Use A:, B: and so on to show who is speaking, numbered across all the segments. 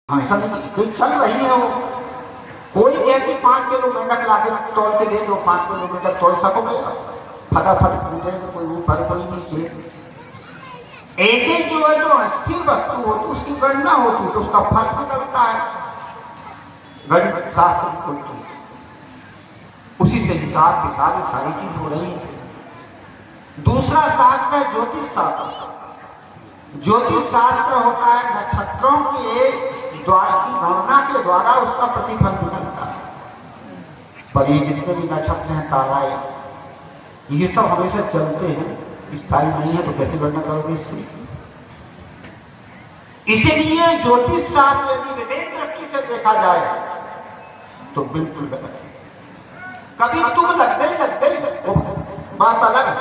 A: हमेशा नहीं चल रही है वो। कोई कहती 5 किलो मेंढक लाके तोल के दे दो, 5 किलो मेंढक तोल सकोगे? फटाफट कूदेंगे, कोई ऊपर कोई नीचे। ऐसे जो है जो अस्थिर वस्तु होती उसकी गणना होती तो उसका फल निकलता है। गणित शास्त्र की कोई उसी से हिसाब के साथ सारी चीज हो रही है। दूसरा शास्त्र है ज्योतिष शास्त्र। ज्योतिष शास्त्र होता है नक्षत्रों के द्वारा की गणना के द्वारा उसका प्रतिफल निकलता है। पर ये जितने भी नक्षत्र हैं, ताराएं, ये सब हमेशा चलते हैं, स्थायी नहीं है, तो कैसे गणना करोगे इसकी? इसीलिए ज्योतिष शास्त्र यदि विवेक दृष्टि से देखा जाए तो बिल्कुल गलत है। कभी तुम लग गई बात अलग है,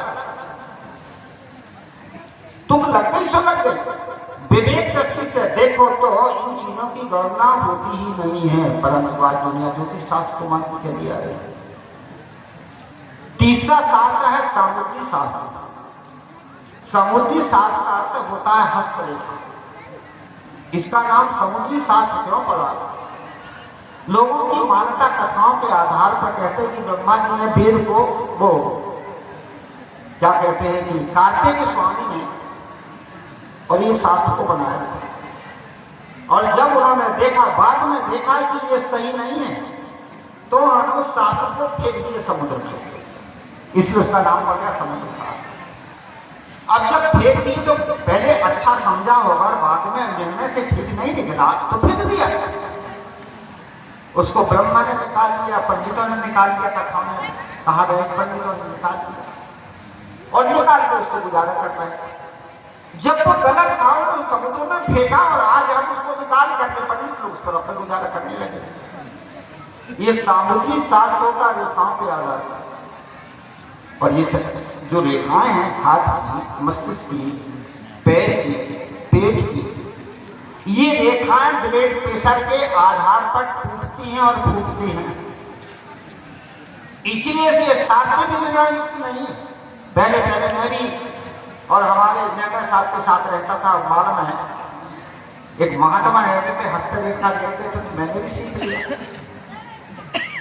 A: तुम लग गई सो लग गई। विवेक दृष्टि से देखो तो इन चीजों की गणना होती ही नहीं है, परंतु आज दुनिया ज्योतिष शास्त्र को मानती चली आ रही है। तीसरा शास्त्र है समुद्री शास्त्र। समुद्री शास्त्र का अर्थ होता है हस्तरेखा। इसका नाम समुद्री शास्त्र क्यों पड़ा? लोगों की मान्यता कथाओं के आधार पर कहते हैं कि ब्रह्मा जी ने वेद को वो क्या कहते हैं कि कार्तिक स्वामी ने और ये शास्त्र को बनाया, और जब उन्होंने देखा, बाद में देखा कि ये सही नहीं है, तो उन्होंने उस शास्त्र को फेंक दिए समुद्र में। इसलिए उसका नाम पड़ गया समुद्र शास्त्र। अब जब फेंक दिए तो पहले अच्छा समझा होगा और बाद में निर्णय से ठीक नहीं निकला तो फेंक दिया। उसको ब्रह्मा ने निकाल दिया, पंडितों ने निकाल दिया, कथाओं में कहा गया पंडितों ने निकाल दिया और निकाल के उससे गुजारा कर रहे। जब वो गलत था तो समुद्र में फेंका और आज हम उसको निकाल करके पंडित लोग उस पर अपना गुजारा करने लगे। ये सामुद्रिक शास्त्रों का रेखाओं पे आधार है। और ये जो रेखाएं हैं हाथ की, मस्तिष्क की, पैर की, पेट की, ये रेखाएं ब्लड प्रेशर के आधार पर टूटती हैं और फूटती हैं। इसीलिए से शास्त्र भी निर्णयुक्त नहीं है। पहले पहले मैं भी और हमारे नेता साहब के साथ रहता था, मालूम है एक महात्मा रहते थे, हस्तरेखा देखते थे, तो मैंने भी सीख लिया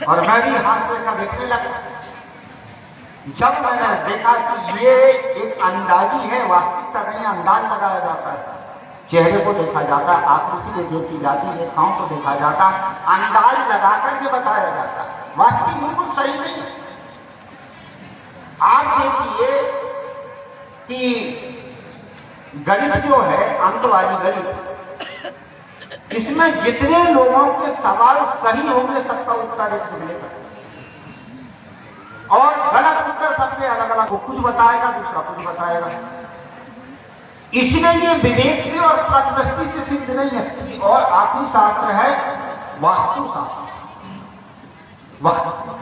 A: और मैं भी हाथ रेखा देखने लगा। जब मैंने देखा कि ये एक अंदाजी है, वास्तविकता नहीं, अंदाज लगाया जाता है, चेहरे को देखा जाता है, आकृति को देखी जाती है, रेखाओं को देखा जाता है, अंदाज लगाकर के बताया जाता है, वास्तविक बिल्कुल सही नहीं है। आप देखिए कि गणित जो है, अंक वाली गणित, इसमें जितने लोगों के सवाल सही होंगे सबका उत्तर एक मिलेगा और गलत उत्तर सबके अलग अलग, वो कुछ बताएगा दूसरा कुछ बताएगा। इसलिए ये विवेक से और प्रकृति से सिद्ध नहीं है। और आखिरी शास्त्र है वास्तुशास्त्र।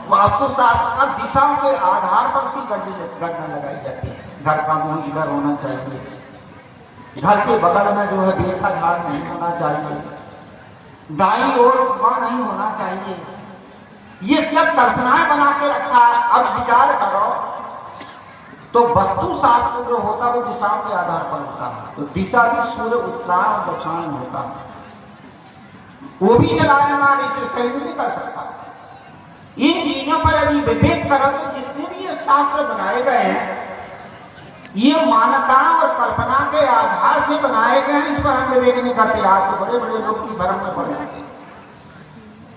A: वास्तुशास्त्र का दिशाओं के आधार पर उसकी गणना लगाई जाती है। घर का मुंह इधर होना चाहिए, घर के बगल में जो है बेल का झाड़ नहीं होना चाहिए, दाईं ओर कुआं नहीं होना चाहिए। ये सब कल्पनाएं बना के रखा है। अब विचार करो तो वस्तु शास्त्र जो होता है वो दिशाओं के आधार पर होता है। तो दिशा भी सूर्य उत्तरायण और दक्षिणायन होता है, वो भी चलायमान, इसे सही नहीं कर सकता। इन चीजों पर यदि विवेक करो तो जितने भी ये शास्त्र बनाए गए हैं ये मान्यता और कल्पना के आधार से बनाए गए हैं, इस पर हम विवेक नहीं करते। आज तो बड़े बड़े लोग भी भ्रम में पड़ जाते हैं,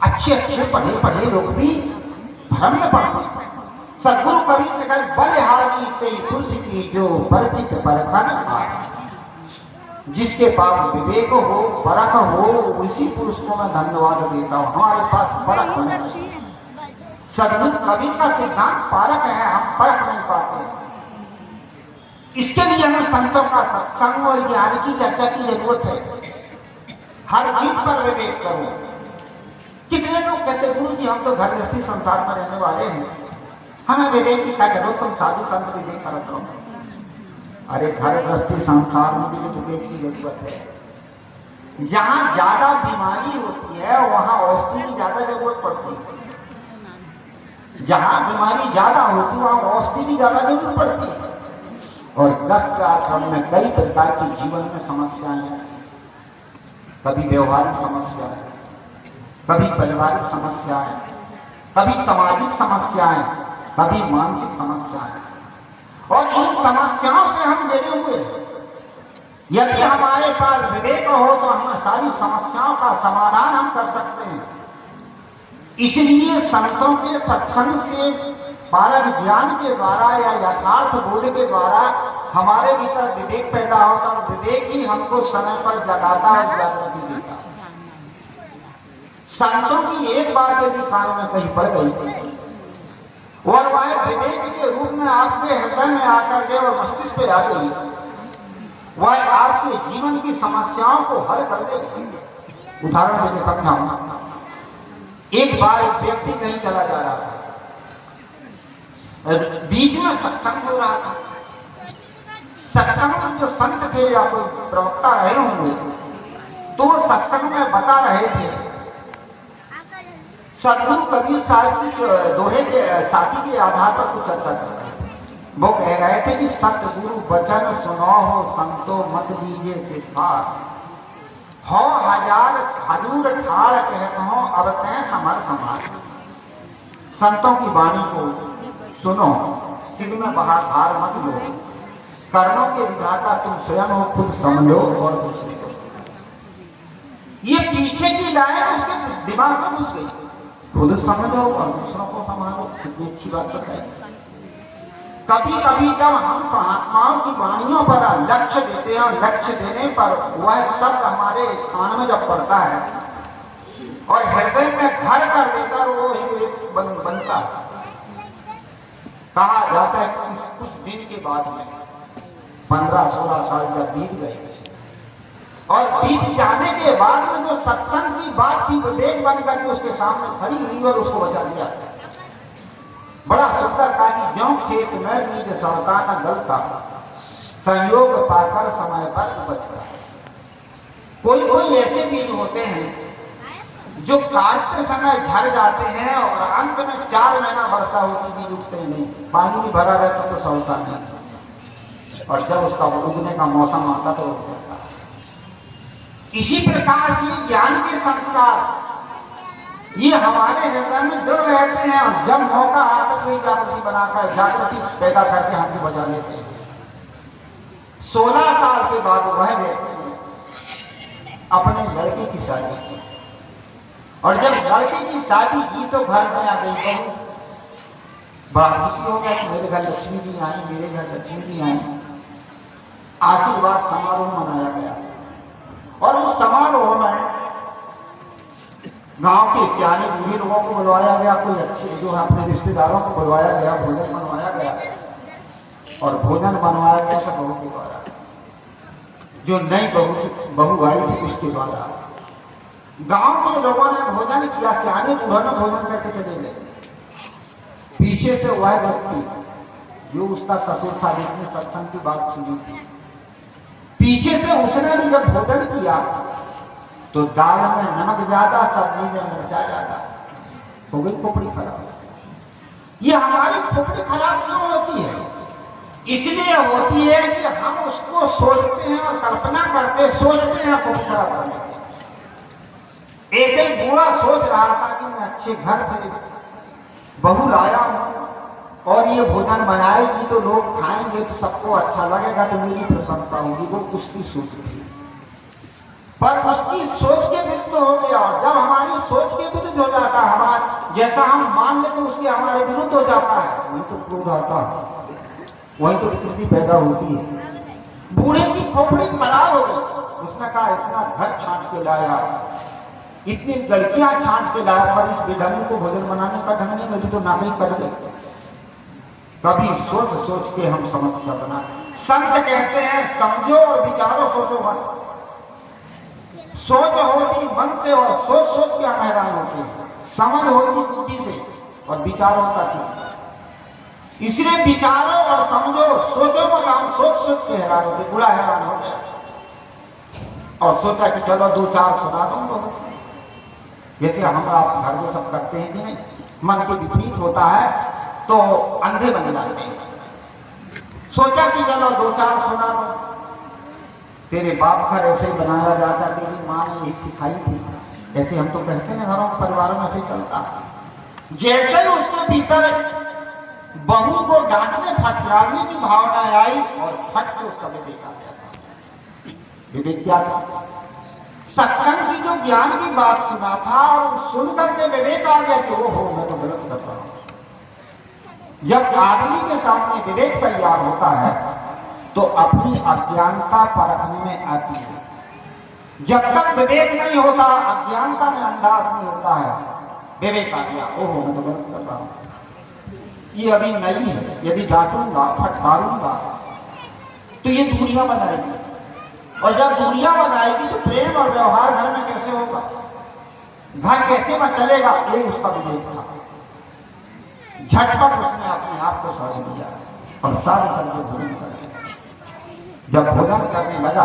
A: अच्छे अच्छे पढ़े पढ़े लोग भी भ्रम में पड़ते हैं। सदगुरु कबीर ने कहा बलिहारी तेरी पुरुष की जो परिचित परखन आए, जिसके पास विवेक हो, परख हो, उसी पुरुष को मैं धन्यवाद देता हूँ। हमारे पास परख होना चाहिए। सदगुरु कबीर का सिद्धांत परख है, हम परख नहीं पाते। इसके लिए हमें संतों का सत्संग और ज्ञान की चर्चा की जरूरत है। हर चीज पर विवेक करो। कितने लोग कहते गुरु जी हम तो घर गृहस्थी संसार में रहने वाले हैं, हमें विवेक की क्या जरूरत, तुम साधु संत विवेक कर रखो। अरे घर गृहस्थी संसार में भी विवेक की जरूरत है। जहां ज्यादा बीमारी होती है वहां औषधि की ज्यादा जरूरत पड़ती है। जहां बीमारी ज्यादा होती है वहां औषधि की ज्यादा जरूरत पड़ती है। और ग्रस्त आश्रम में कई प्रकार की जीवन में समस्याएं हैं। कभी व्यवहारिक समस्याएं, कभी पारिवारिक समस्याएं, कभी सामाजिक समस्याएं, कभी मानसिक समस्याएं, और इन समस्याओं से हम घिरे हुए हैं। यदि हमारे पास विवेक हो तो हम सारी समस्याओं का समाधान हम कर सकते हैं। इसलिए संतों के सत्संग से बालक ज्ञान के द्वारा या यथार्थ बोध के द्वारा हमारे भीतर विवेक पैदा होता, और विवेक ही हमको समय पर जगाता और जागृति देता। संतों की एक बात यदि कान में कहीं पड़ गई और वह विवेक के रूप में आपके हृदय में आकर के और मस्तिष्क पे आ गई, वह आपके जीवन की समस्याओं को हल कर देगी। उदाहरण देके समझाऊंगा। एक बार एक व्यक्ति कहीं चला जा रहा था, बीच में सत्संग हो रहा था। सत्संग में जो संत थे या कोई प्रवक्ता रहे होंगे, तो वो सत्संग में बता रहे थे, सदगुरु कबीर साहब की दोहे के साथी के आधार पर कुछ चर्चा कर रहे थे। वो कह रहे थे कि सतगुरु वचन सुनो हो संतो मत लीजिए सिद्धार, हो हजार हजूर ठाड़ कहते हो अब तय समर समाज। संतों की वाणी को सुनो, सिर में भार मत लो, कर्णों के विधाता तुम स्वयं हो, खुद समझो और दूसरे को। ये पीछे की लाइन उसके दिमाग में घुस गई, खुद समझो और दूसरों को संभालो। कितनी अच्छी बात बताई। कभी कभी जब हम महात्माओं की वाणियों पर लक्ष्य देते हैं और लक्ष्य देने पर वह शब्द हमारे कान में जब पड़ता है और हृदय में घर कर देता है, वो ही एक बनता है। कहा जाता है कुछ दिन के बाद में 15-16 साल जब बीत गए और बीत जाने के बाद में जो सत्संग की बात थी विवेक बन करके उसके सामने खड़ी हुई और उसको बचा लिया। बड़ा सुंदर कहा कि ज्यों खेत में बीज सौता न गलता, संयोग पाकर समय पर उपजता। कोई कोई ऐसे बीज होते हैं जो काटते समय झड़ जाते हैं और अंत में 4 महीना वर्षा होती भी उगते नहीं, पानी भी भरा रहता तो सौता नहीं, और जब उसका उगने का मौसम आता तो उग जाता। इसी प्रकार से ज्ञान के संस्कार ये हमारे हृदय में जुड़ रहते हैं और जब मौका आता तो जागृति बनाकर जागृति पैदा करके हमको बचा लेते हैं। 16 साल के बाद वह व्यक्ति ने अपने लड़के की शादी की, और जब लड़के की शादी की तो घर में आ गई बहू। बड़ा खुशी हो गया कि मेरे घर लक्ष्मी जी आई, मेरे घर लक्ष्मी जी आई। आशीर्वाद समारोह मनाया गया और उस समारोह में गांव के सियाने बूढ़े लोगों को बुलवाया गया, कोई अच्छे जो है अपने रिश्तेदारों को बुलवाया गया, भोजन बनवाया गया। और भोजन बनवाया गया तो बहू के द्वारा, जो नई बहू आई थी उसके द्वारा। गांव के लोगों ने भोजन किया, सियाने बूढ़ों ने भोजन करके चले गए। पीछे से वह व्यक्ति जो उसका ससुर था, जिसने सत्संग की बात सुनी थी, पीछे से उसने भी जब भोजन किया तो दाल में नमक ज्यादा, सब्जी में मिर्चा ज्यादा, हो गई खोपड़ी खराब। ये हमारी खोपड़ी खराब क्यों होती है? इसलिए होती है कि हम उसको सोचते हैं और कल्पना करते सोचते हैं खोपड़ी खराब कर लेते हैं। ऐसे ही बूढ़ा सोच रहा था कि मैं अच्छे घर से बहू लाया हूं और ये भोजन बनाएगी तो लोग खाएंगे तो सबको अच्छा लगेगा, तो मेरी प्रशंसा होगी। वो उसकी सोच थी, पर उसकी सोच के विरुद्ध हो गया। और जब हमारी सोच के विरुद्ध हो जाता है, हमारा जैसा हम मान लेते उसके हमारे विरुद्ध हो जाता है, वही तो क्रोध आता है, वही तो विकृति पैदा होती है। बूढ़े की खोपड़ी खराब हो गई। उसने कहा इतना घर छांट के लाया, इतनी गलतियां छांट के लाया, पर इस बेढंगी को भोजन बनाने का ढंग नहीं, मुझे तो ना ही कर दे। कभी सोच सोच के हम समस्या बना। संत कहते हैं समझो और विचारो, सोचो मत। सोच होती मन से और सोच सोच के हम हैरान होते हैं। समझ होती बुद्धि से और विचार होता चित्त से। इसलिए विचारो और समझो, सोचो मत। हम सोच सोच के हैरान होते, बुरा हैरान हो गया और सोचा कि चलो 2-4 सुना दूंगा। जैसे हम आप घर में सब करते हैं कि नहीं, मन के विपरीत होता है तो अंधे बन जाते हैं। सोचा कि चलो 2-4 सुना दो। तेरे बाप घर ऐसे ही बनाया जाता, तेरी माँ ने यही सिखाई थी। ऐसे हम तो कहते हैं घरों परिवारों में ऐसे चलता। जैसे ही उसके भीतर बहू को डांटने फटकारने की भावना आई और फट से उसका विवेक आ गया। विवेक क्या था? सत्संग की जो ज्ञान की बात सुना था और सुन करके विवेक आ गया कि ओहो मैं तो गलत कर रहा हूं। जब आदमी के सामने विवेक तैयार होता है तो अपनी अज्ञानता परखने में आती है। जब तक विवेक नहीं होता, अज्ञानता में अंधा आदमी होता है, विवेक आ गया ओहो मैं तो गलत कर रहा हूं, ये अभी नहीं है, यदि डांटूंगा फटकारूंगा तो ये दूरियां बनाएगी, और जब दूरियां बनाएगी तो प्रेम और व्यवहार घर में कैसे होगा, घर कैसे में चलेगा, ये उसका विवेक था। झटपट उसने अपने आप को समझ लिया और सारे करके भोजन कर लिया। जब भोजन करने लगा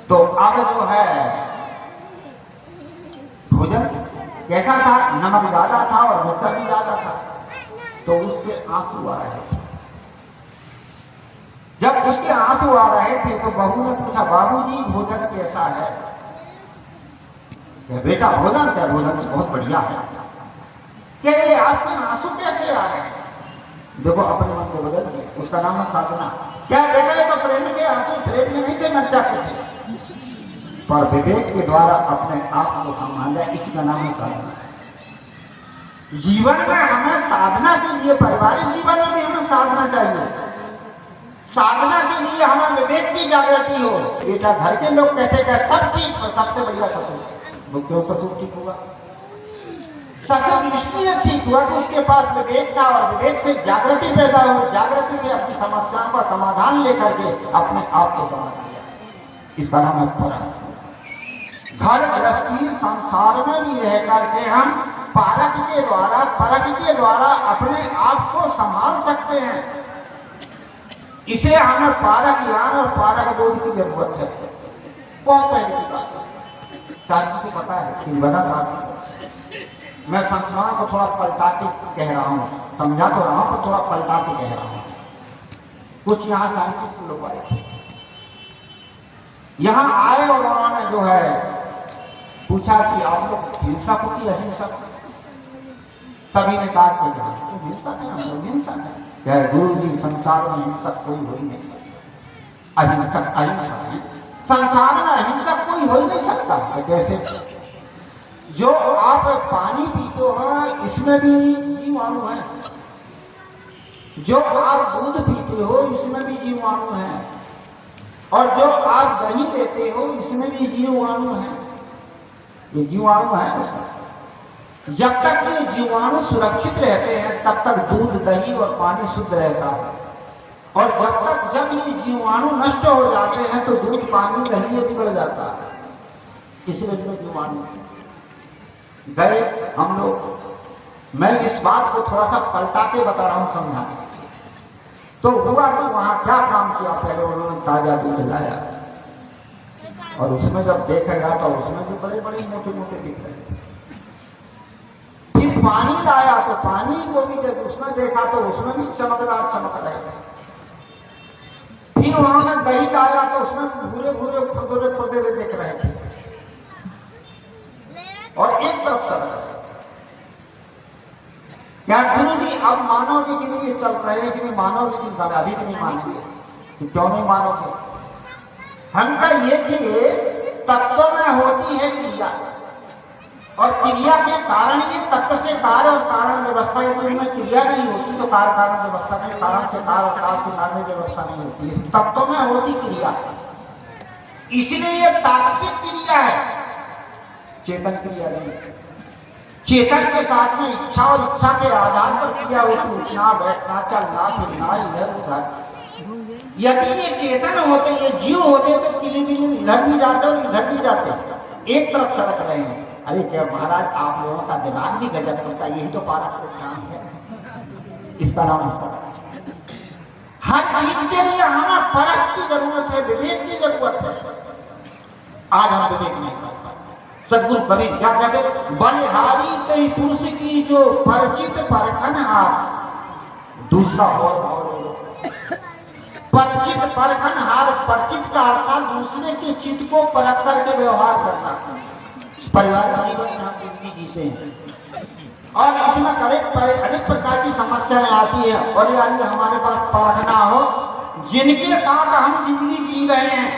A: तो अब जो है भोजन कैसा था, नमक ज्यादा था और मिर्चा भी ज्यादा था, तो उसके आंसू आ रहे थे। जब उसके आंसू आ रहे थे तो बहू ने पूछा बाबूजी भोजन कैसा है? बेटा भोजन क्या, भोजन तो बहुत बढ़िया है। क्या ये आपके आंसू कैसे आ रहे हैं? देखो अपने मन को बदल दिया, उसका नाम है साधना। क्या बेटा ये तो प्रेम के आंसू थे, नहीं थे मिर्चा के थे, पर विवेक के द्वारा अपने आप को संभाला, इसका नाम है साधना। जीवन में हमें साधना के लिए, पारिवारिक जीवन में भी हमें साधना चाहिए। साधना के लिए हमें विवेक की जागृति हो। बेटा घर के लोग कहते हैं सब ठीक, सबसे बढ़िया ससुर। वो क्यों ससुर ठीक हुआ? ससुर इसलिए ठीक हुआ कि उसके पास विवेक था और विवेक से जागृति पैदा हुई, जागृति से अपनी समस्याओं का समाधान लेकर के अपने आप को समझ लिया। इसका नाम है परख। घर गृहस्थी संसार में भी रह करके हम पारख के द्वारा, परख के द्वारा अपने आप को संभाल सकते हैं। इसे हमें पारक ज्ञान और पारक बोध की जरूरत है। बहुत पहले की बात है, साथी को पता है, सिलवना साथी को मैं संस्मरण को थोड़ा पलटा के कह रहा हूँ, समझा तो रहा हूँ पर थोड़ा पलटा के कह रहा हूँ। कुछ यहाँ साइंटिस्ट लोग आए थे, यहाँ आए और उन्होंने जो है पूछा कि आप लोग हिंसा को की अहिंसा? सभी ने कहा कि तो हिंसा है, हम लोग हिंसा है। गुरु जी संसार में हिंसक कोई हो ही नहीं सकता, अहिंसक अहिंसा है, संसार में अहिंसक कोई हो ही नहीं सकता। कैसे? जो आप पानी पीते हो इसमें भी जीवाणु है, जो आप दूध पीते हो इसमें भी जीवाणु है, और जो आप दही लेते हो इसमें भी जीवाणु है। ये जीवाणु है उसमें। जब तक ये जीवाणु सुरक्षित रहते हैं तब तक दूध दही और पानी शुद्ध रहता है, और जब ये जीवाणु नष्ट हो जाते हैं तो दूध पानी दही ये बिगड़ जाता है। इसलिए जीवाणु गए हम लोग, मैं इस बात को थोड़ा सा पलटा के बता रहा हूं समझाने। तो हुआ कि वहां क्या काम किया, पहले उन्होंने ताजा दूध लाया और उसमें जब देखा गया तो उसमें भी बड़े बड़े मोटे मोटे दिख रहे थे। फिर पानी लाया तो पानी को भी जब उसमें देखा तो उसमें भी चमकदार चमक रहे थे। फिर उन्होंने दही लाया तो उसमें भूरे भूरे खुरदुरे खुरदुरे दिख रहे थे, और एक तरफ सड़क। क्या गुरु जी अब मानोगे कि नहीं, ये चल रहे हैं कि नहीं मानोगे कि नहीं? अभी भी नहीं मानेंगे। कि क्यों नहीं मानोगे? हमका ये कि तत्व में होती है क्रिया, और क्रिया के कारण ये तत्व से कार्य और कारण व्यवस्था, यदि उनमें क्रिया नहीं होती तो कार्य कारण व्यवस्था नहीं, कारण से कार्य और कार्य से कार्य व्यवस्था नहीं होती। तत्व में होती क्रिया, इसलिए ये तात्विक क्रिया है, चेतन क्रिया नहीं। चेतन के साथ में इच्छा और इच्छा के आधार पर क्रिया होती, उठना बैठना चलना फिरना इधर उधर। यदि ये चेतन होते, ये जीव होते तो किली इधर भी जाते और इधर भी जाते, एक तरफ सड़क रहे हैं। अरे क्या महाराज आप लोगों का दिमाग भी गजब करता, यही तो पारक से काम है। इसका नाम है हर चीज के लिए हमें परख की जरूरत है, विवेक की जरूरत है। आज हम विवेक नहीं कर पाते। सदगुरु कबीर क्या कहते? बलिहारी कई पुरुष की जो परिचित परखन हार, दूसरा और भाव ले लो। परिचित परखनहार, परिचित का अर्थ दूसरे के चित्त को परख करके व्यवहार करना। परिवार जीवन में हम जिंदगी जीते हैं और इसमें अनेक प्रकार की समस्याएं आती है और यदि हमारे पास परखना हो जिनके साथ हम जिंदगी जी रहे हैं।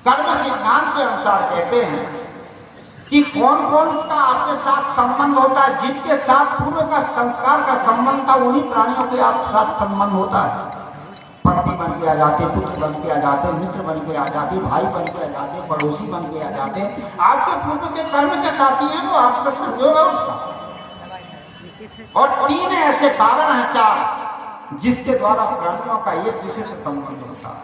A: कर्म सिद्धांत के अनुसार कहते हैं कि कौन कौन का आपके साथ संबंध होता है। जिनके साथ पूर्व का संस्कार का संबंध था उन्हीं प्राणियों के आपके साथ संबंध होता है। पति बन के आ जाते, पुत्र बन के आ जाते, मित्र बन के आ जाते, भाई बन के आ जाते, पड़ोसी बन के आ जाते। आपके पूर्व के कर्म के साथी हैं, वो आपसे संयोग है उसका। और 3 ऐसे कारण हैं, 4 जिसके द्वारा प्राणियों का एक दूसरे से संबंध होता है।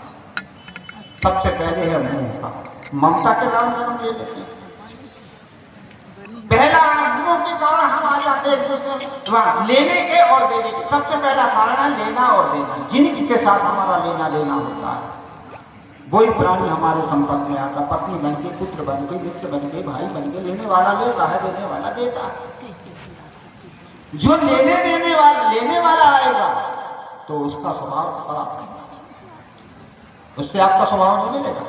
A: सबसे पहले है ममता। ममता के कारण जन्म ले लेते हैं। पहला गुणों के कारण हम आ जाते हैं एक दूसरे लेने के और देने के। सबसे पहला कारण है लेना और देना। जिनके साथ हमारा लेना देना होता है वही प्राणी हमारे संपर्क में आता। पत्नी बन के, पुत्र बन के, मित्र बन के, भाई बन के। लेने वाला लेता है, देने वाला देता है। जो लेने वाला आएगा तो उसका स्वभाव खराब है, उससे आपका स्वभाव नहीं मिलेगा।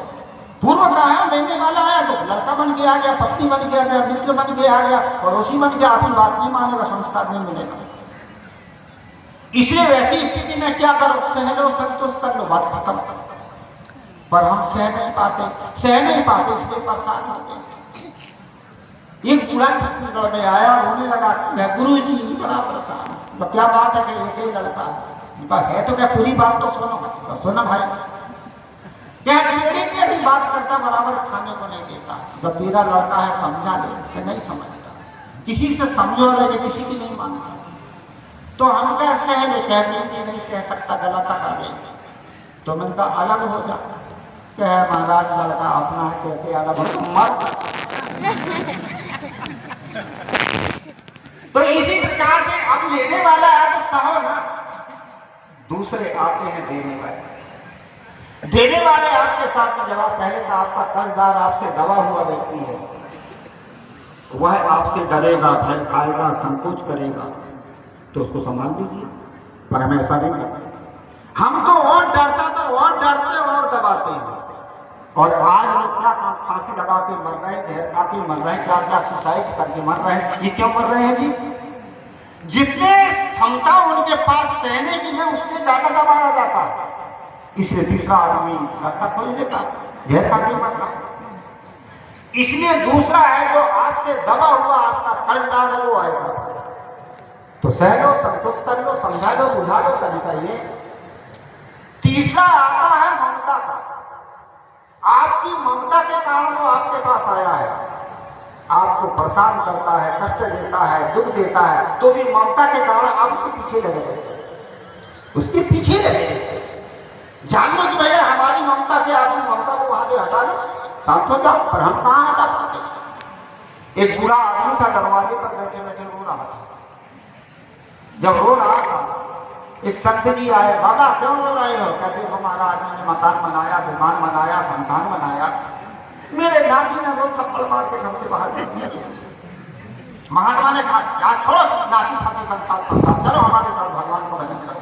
A: पूर्व का है लेने वाला आया तो लड़का बन के आ गया, पत्नी बन के आ गया, मित्र बन के आ गया, पड़ोसी बन के, आपकी बात नहीं मानेगा, संस्कार नहीं मिलेगा। इसलिए वैसी स्थिति में क्या करो, सह लो, संतोष कर लो, बात खत्म। पर हम सह नहीं पाते इसलिए परेशान होते हैं। एक बूढ़ा छत्तीसगढ़ में आया, रोने लगा, गुरु जी बड़ा परेशान। तो क्या बात है कि एक ही लड़का है तो क्या पूरी बात तो सुनो। तो सुनो भाई, क्या टेढ़ी बात करता, बराबर खाने को नहीं देता। जब मेरा लड़का है समझा ले तो नहीं समझता, किसी से समझो लेकिन किसी की नहीं मानता। तो हम क्या सह ले, कहते हैं नहीं सह सकता, गलत कर देंगे। तो मैंने कहा अलग हो जा। क्या है महाराज, लड़का अपना है, कैसे अलग हो, मत। तो इसी प्रकार से अब लेने वाला है तो सहो ना। दूसरे आते हैं देने वाले। देने वाले आपके साथ में जवाब, पहले तो आपका कर्जदार आपसे दबा हुआ व्यक्ति है, वह आपसे डरेगा, भय खाएगा, संकोच करेगा, तो उसको संभाल लीजिए। पर हमें ऐसा नहीं करते। हम तो और डरता तो और डरते और दबाते हैं। और आज लोग क्या फांसी लगा के मर रहे हैं, जहर खा के मर रहे हैं, क्या सुसाइड करके मर रहे हैं। ये क्यों मर रहे हैं जी? जितने क्षमता उनके पास सहने की है उससे ज्यादा दबाया जाता है। इसलिए तीसरा आदमी रास्ता खोल देता, जहर खा के मरता। इसलिए दूसरा है जो आपसे दबा हुआ आपका कर्जदार है वो आएगा तो सह लो, संतोष कर लो, समझा लो, बुझा लो, तरीका ये। तीसरा आता है ममता का। आपकी ममता के कारण वो आपके पास आया है, आपको परेशान करता है, कष्ट देता है, दुख देता है, तो भी ममता के कारण आप उसके पीछे लगे, उसके पीछे लगे। जान लो कि भैया हमारी ममता से आपकी ममता को वहां से हटा लो, साथ हो जाओ। पर हम कहाँ हटा पाते। एक बूढ़ा आदमी था, दरवाजे पर बैठे बैठे रो रहा था। जब रो रहा था एक संत जी आए, बाबा क्यों रो रहे हो? कहते हो महाराज मैंने मकान बनाया, दुकान बनाया, संतान बनाया, मेरे नाती ने 2 थप्पड़ मार के घर से बाहर कर दिया। महात्मा ने कहा छोड़ो नाती फाती संतान, चलो हमारे साथ भगवान को भजन करो।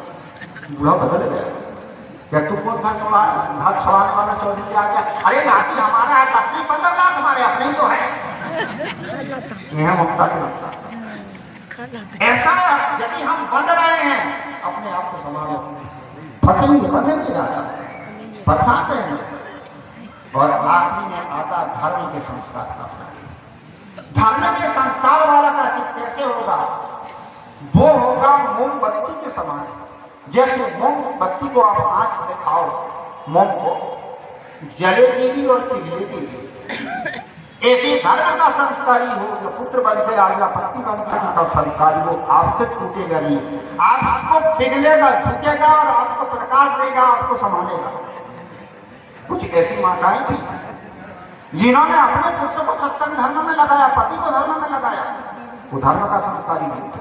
A: बूढ़ा बदल गया। क्या तुम कौन घर छुड़ाने वाला चौधरी आ गया? अरे नाती हमारा है, 10-15 लाख हमारे अपने ही तो है। यह ममता की लगता। ऐसा यदि हम बंध रहे हैं अपने आप को संभालो, फंसेंगे, बंधेंगे ज्यादा, परेशान रहेंगे। और आखिरी में आता धर्म के संस्कार का। धर्म के संस्कार वाला का चित्त कैसे होगा? वो होगा मोमबत्ती के समान। जैसे मोमबत्ती को आप आंच में खाओ, मोम को जलेगी भी और पिघलेगी भी। ऐसे धर्म का संस्कारी हो, जो पुत्र बनते आ गया, पत्नी बनते का संस्कारी हो, आपसे टूटेगा नहीं, आपको पिघलेगा, झुकेगा और आपको प्रकाश देगा, आपको संभालेगा। कुछ ऐसी माताएं थी जिन्होंने अपने पुत्र को सत्संग धर्म में लगाया, पति को धर्म में लगाया, वो धर्म का संस्कारी नहीं था।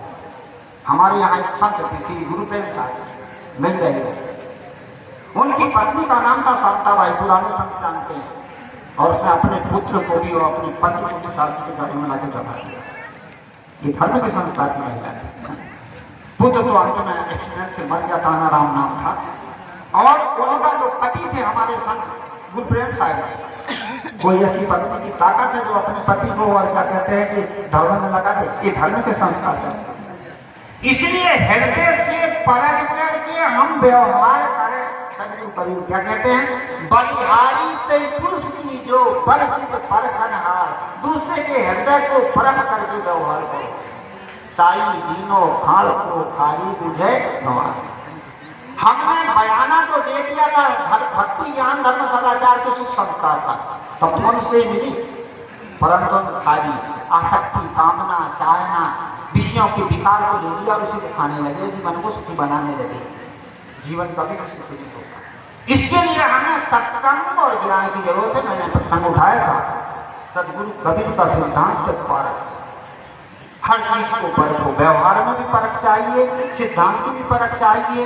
A: हमारे यहाँ एक संत थे, श्री गुरु प्रेम साहब, मिल रहे। उनकी पत्नी का नाम था शांताबाई, पुराने संत जानते हैं। और उसने अपने पुत्र को भी और अपनी पत्नी को शादी के घर में लाके चढ़ा दिया। ये धर्म के संस्कार की महिला है। बुद्ध तो अंत में एक्सीडेंट से मर गया, तानाराम नाम था। और उनका जो पति थे हमारे संत गुरुप्रेम साहब, कोई ऐसी पत्नी की ताकत है जो अपने पति को और क्या कहते हैं कि धर्म में लगा दे, ये धर्म के संस्कार है। इसलिए हृदय से परख करके हम व्यवहार करें। सदगुरु कबीर क्या कहते हैं, बलिहारी तय पुरुष की जो परिचित परखनहार, दूसरे के हृदय को परख करके व्यवहार करो। साई दीनो खाड़ को खारी बुझे नवार। हमने बयाना तो दे दिया था, भक्ति ज्ञान धर्म सदाचार के सुख संस्कार का, सब मनुष्य मिली, परंतु खाली आसक्ति कामना चाहना विषयों के विकार को ले लिया और उसी को खाने लगे, मन को सुखी बनाने लगे, जीवन कभी भी सुखी नहीं होगा। इसके लिए हमें सत्संग और ज्ञान की जरूरत है। मैंने प्रसंग उठाया था सदगुरु कबीर का सिद्धांत के परख, हर चीज को परखो, व्यवहार में भी परख चाहिए, सिद्धांत की भी परख चाहिए,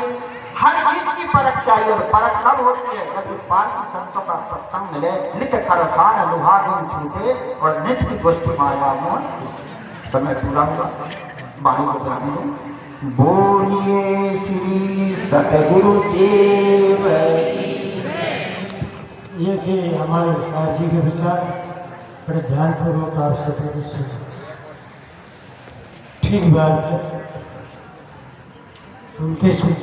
A: हर चीज की परख चाहिए। और परख कब होती है, जब पार की संतों का सत्संग मिले, नित्य खरसान लुहा गुण छूटे और नित्य की गोष्ठी माया मोह। समय पूरा हुआ, वाणी को ध्यान दो। बोलिए श्री सतगुरु देव।
B: ये थे हमारे साथ जी के विचार, बड़े ध्यानपूर्वक आप सब सुने। ठीक बात है, सुनते सुनते